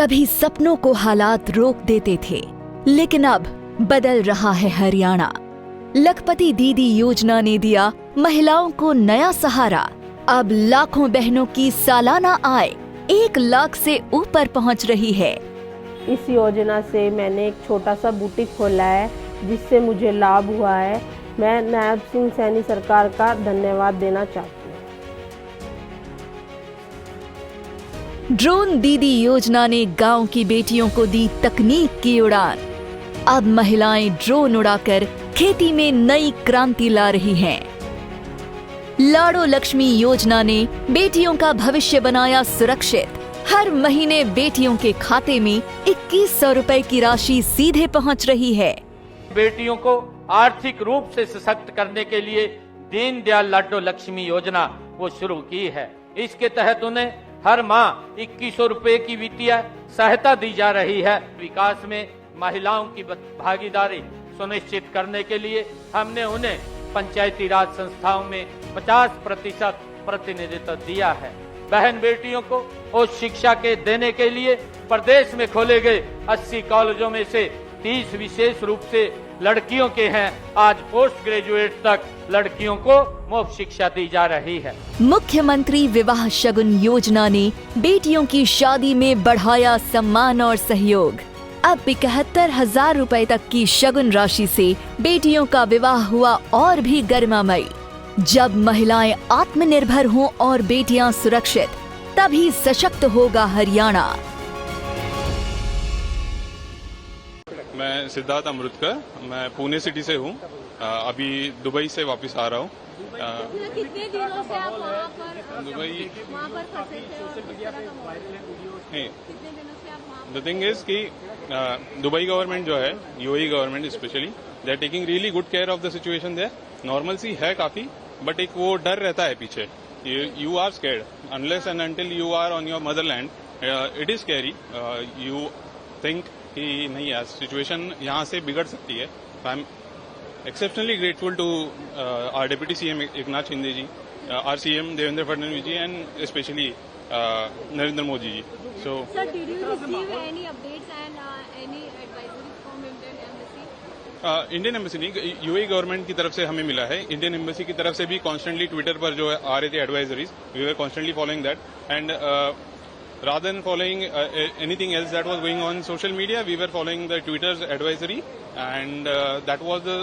कभी सपनों को हालात रोक देते थे, लेकिन अब बदल रहा है हरियाणा। लखपति दीदी योजना ने दिया महिलाओं को नया सहारा। अब लाखों बहनों की सालाना आय 1 लाख से ऊपर पहुंच रही है। इस योजना से मैंने एक छोटा सा बुटीक खोला है, जिससे मुझे लाभ हुआ है। मैं नायब सिंह सैनी सरकार का धन्यवाद देना चाहती हूँ। ड्रोन दीदी योजना ने गांव की बेटियों को दी तकनीक की उड़ान। अब महिलाएं ड्रोन उड़ाकर खेती में नई क्रांति ला रही हैं। लाड़ो लक्ष्मी योजना ने बेटियों का भविष्य बनाया सुरक्षित। हर महीने बेटियों के खाते में 2100 रुपए की राशि सीधे पहुंच रही है। बेटियों को आर्थिक रूप से सशक्त करने के लिए दीनदयाल लाडो लक्ष्मी योजना वो शुरू की है। इसके तहत उन्हें हर माह 2100 रुपए की वित्तीय सहायता दी जा रही है। विकास में महिलाओं की भागीदारी सुनिश्चित करने के लिए हमने उन्हें पंचायती राज संस्थाओं में 50% प्रतिनिधित्व दिया है। बहन बेटियों को उच्च शिक्षा के देने के लिए प्रदेश में खोले गए 80 कॉलेजों में से 30 विशेष रूप से लड़कियों के हैं। आज पोस्ट ग्रेजुएट तक लड़कियों को मुफ्त शिक्षा दी जा रही है। मुख्यमंत्री विवाह शगुन योजना ने बेटियों की शादी में बढ़ाया सम्मान और सहयोग। अब 71,000 रुपए तक की शगुन राशि से बेटियों का विवाह हुआ और भी गरिमामयी। जब महिलाएं आत्मनिर्भर हों और बेटियां सुरक्षित, तभी सशक्त होगा हरियाणा। मैं सिद्धार्थ अमृतकर, मैं पुणे सिटी से हूँ। अभी दुबई से वापस आ रहा हूँ। कितने दिनों से आप वहाँ पर दुबई फंसे थे और कितने दिनों से आप वहाँ द थिंग इज कि दुबई गवर्नमेंट जो है, UAE government specially, they are taking really good care of the situation there. Normal सी है काफी, बट एक वो डर रहता है पीछे। You are scared unless and until you are on your motherland. It is scary. You think कि नहीं यार, सिचुएशन यहाँ से बिगड़ सकती है। I am exceptionally grateful to our deputy CM Eknath Shinde ji, our CM Devendra Fadnavis ji, and specially Narendra Modi ji. So, sir, did you receive any updates and any advisory from Indian Embassy? Indian embassy नहीं, UAE government की तरफ से हमें मिला है। इंडियन एम्बेसी की तरफ से भी कॉन्स्टेंटली ट्विटर पर जो है आ रहे थे advisories. We were constantly following that, and rather than following anything else that was going on social media, we were following the Twitter's advisory, and that was the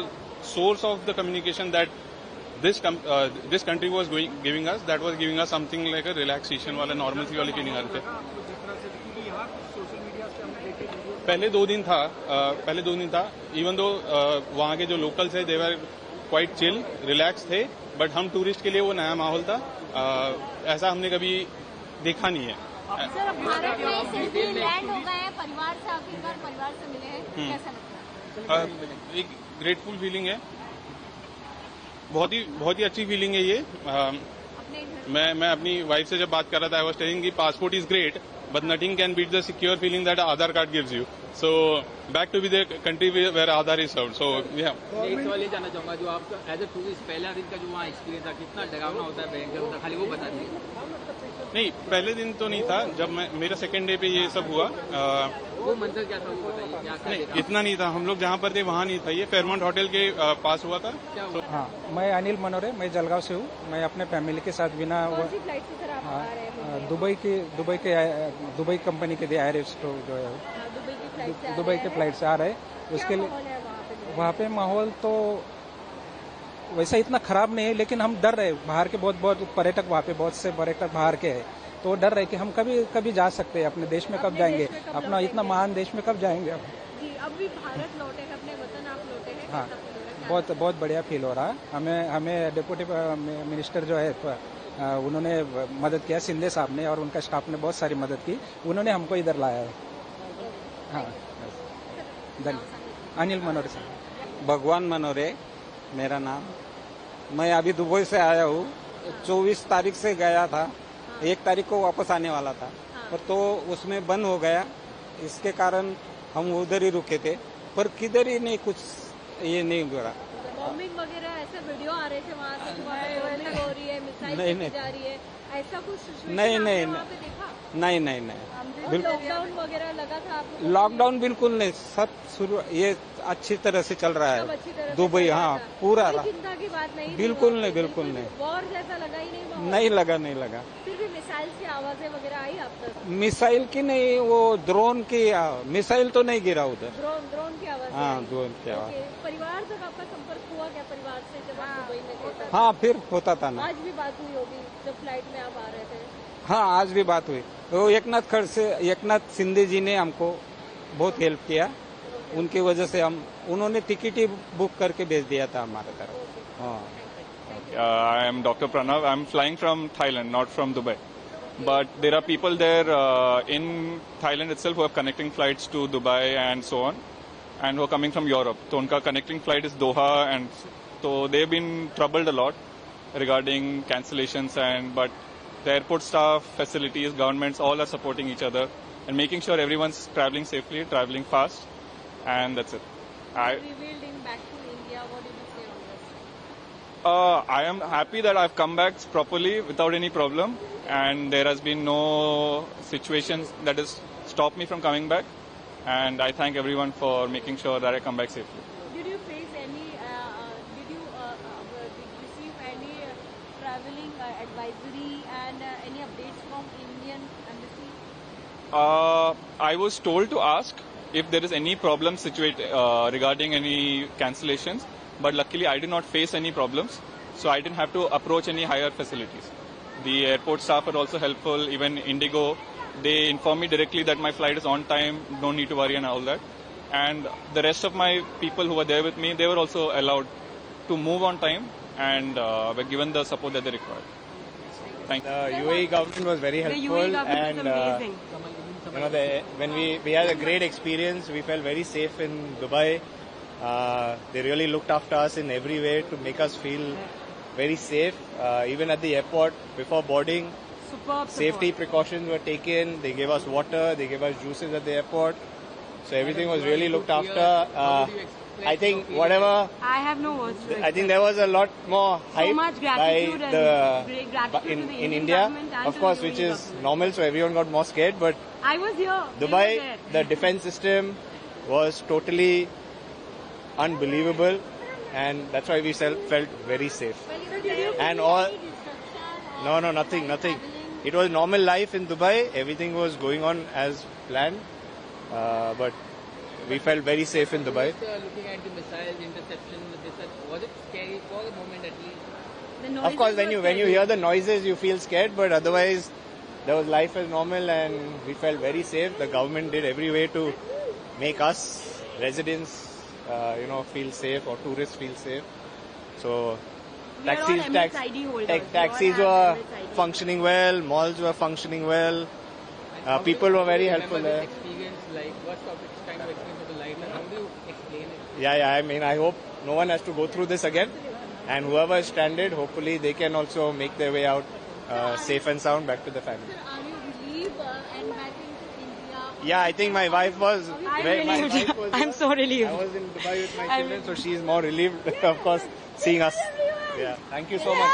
source of the communication that this country was giving us. That was giving us something like a relaxation वाला normalcy वाली feeling आ रही थी। पहले 2 दिन था। Even though वहाँ के जो लोकल्स है, दे वर क्वाइट चिल, रिलैक्स थे, बट हम टूरिस्ट के लिए वो नया माहौल था। ऐसा हमने कभी देखा नहीं है। सर, भारत में सेफ्ली लैंड हो गए हैं, परिवार से आखिरकार परिवार से मिले हैं, कैसा लगता है? एक ग्रेटफुल फीलिंग है, बहुत ही अच्छी फीलिंग है ये। मैं अपनी वाइफ से जब बात कर रहा था, आई वाज टेलिंग कि passport is great, but nothing can beat the secure feeling that Aadhaar card gives you. So back to be the country where Aadhaar is served. So yeah. एक सवाल ये जानना चाहूंगा, जो आपका एज ए टूरिस्ट पहला दिन का जो वहाँ एक्सपीरियंस था, कितना डरावना होता है, भयंकर होता है, खाली वो बता दीजिए। नहीं, पहले दिन तो नहीं था। जब मेरा सेकेंड डे पे ये सब हुआ, वो मंजर क्या था वो बताइए। क्या नहीं, इतना नहीं था। हम लोग जहाँ पर थे वहाँ नहीं था। ये फेयरमाउंट होटल के पास हुआ था। हाँ, मैं अनिल मनोरे, मैं जलगांव से हूँ। मैं अपने फैमिली के साथ बिना दुबई कंपनी के एयर एक्सप्रो जो है दुबई के फ्लाइट से आ रहे हैं। उसके लिए वहाँ पे माहौल तो वैसा इतना खराब नहीं है, लेकिन हम डर रहे। बाहर के बहुत पर्यटक, वहाँ पे बहुत से पर्यटक बाहर के हैं, तो डर रहे कि हम कभी जा सकते हैं, अपने देश में कब जाएंगे, अपना इतना महान देश में कब जाएंगे। अब भी भारत लौटे हैं, अपने वतन आप लौटे हैं। हाँ, बहुत बढ़िया फील हो रहा है। हमें डिप्टी मिनिस्टर जो है उन्होंने मदद किया, शिंदे साहब ने, और उनका स्टाफ ने बहुत सारी मदद की। उन्होंने हमको इधर लाया है। हाँ, धन्यवाद। अनिल मनोरे साहब। भगवान मनोरे मेरा नाम। मैं अभी दुबई से आया हूँ। 24 तारीख से गया था, 1 तारीख को वापस आने वाला था, पर तो उसमें बंद हो गया। इसके कारण हम उधर ही रुके थे, पर किधर ही नहीं, कुछ ये नहीं हुआ। बॉम्बिंग वगैरह ऐसे वीडियो आ रहे थे वहाँ से, हो रही है, मिसाइल जा रही है, ऐसा कुछ situation नहीं, आपने नहीं, वहाँ पे देखा? नहीं नहीं नहीं बिल्कुल लॉकडाउन वगैरह लगा था आपको? लॉकडाउन बिल्कुल नहीं, सब शुरू ये अच्छी तरह से चल रहा सब अच्छी तरह है से दुबई। चल रहा हाँ था। पूरा कोई चिंता की बात नहीं थी बिल्कुल वहाँ नहीं, पे? बिल्कुल नहीं। वॉर जैसा लगा ही नहीं माहौल? नहीं लगा, नहीं लगा। फिर भी मिसाइल की आवाजें वगैरह आई आप तक? मिसाइल की नहीं, वो ड्रोन की मिसाइल तो नहीं गिरा उधर। ड्रोन की आवाज? हाँ ड्रोन की आवाज। परिवार तक आपका संपर्क हुआ क्या, परिवार से जब आप दुबई में थे तब? हाँ फिर होता था ना। आज भी बात हुई होगी जब फ्लाइट में आप आ रहे थे? हाँ आज भी बात हुई। वो एकनाथ शिंदे जी ने हमको बहुत हेल्प किया, उनकी वजह से उन्होंने टिकट ही बुक करके भेज दिया था हमारे तरफ। हाँ I am Dr. Pranav. I am flying from Thailand, not from Dubai. But there are people there in Thailand itself who are connecting flights to Dubai and so on, and who are coming from Europe. So unka connecting flight is Doha, and so they've been troubled a lot regarding cancellations. But the airport staff, facilities, governments, all are supporting each other and making sure everyone's traveling safely, traveling fast, and that's it. Revealed in back to India, what did you say on this? I am happy that I've come back properly without any problem, and there has been no situations that has stopped me from coming back. And I thank everyone for making sure that I come back safely. Did you face any, did you receive any traveling advisory and any updates from Indian embassy? I was told to ask if there is any problem regarding any cancellations, but luckily I did not face any problems, so I didn't have to approach any higher facilities. The airport staff are also helpful, even Indigo, they informed me directly that my flight is on time, no need to worry and all that. And the rest of my people who were there with me, they were also allowed to move on time and were given the support that they required. Thank you. The UAE government was very helpful, and when we had a great experience, we felt very safe in Dubai. They really looked after us in every way to make us feel very safe. Even at the airport before boarding, safety precautions were taken. They gave us water, they gave us juices at the airport. So everything was really looked after. I think whatever. I have no words to I think there was a lot more hype much by gratitude in India, of course, which is normal. So everyone got more scared. But I was here. Dubai, the defense system was totally unbelievable, and that's why we felt very safe. And all, no, nothing. It was normal life in Dubai. Everything was going on as planned, but we felt very safe in Dubai. Just looking at the missiles, interception, was it scary for the moment at least? Of course, when you hear the noises, you feel scared, but otherwise, there was life as normal, and we felt very safe. The government did every way to make us residents, feel safe, or tourists feel safe. So, taxis were functioning well, malls were functioning well. People were very helpful there. Experience, like what sort of kind of experience of the life, and how do you explain it? Yeah. I mean, I hope no one has to go through this again, and whoever is stranded, hopefully they can also make their way out safe and sound back to the family. Sir, are you relieved and back into India? Yeah, I think my wife was. I'm so relieved. I was in Dubai with my children, so she's more relieved, of course, seeing us. Yeah, thank you so much.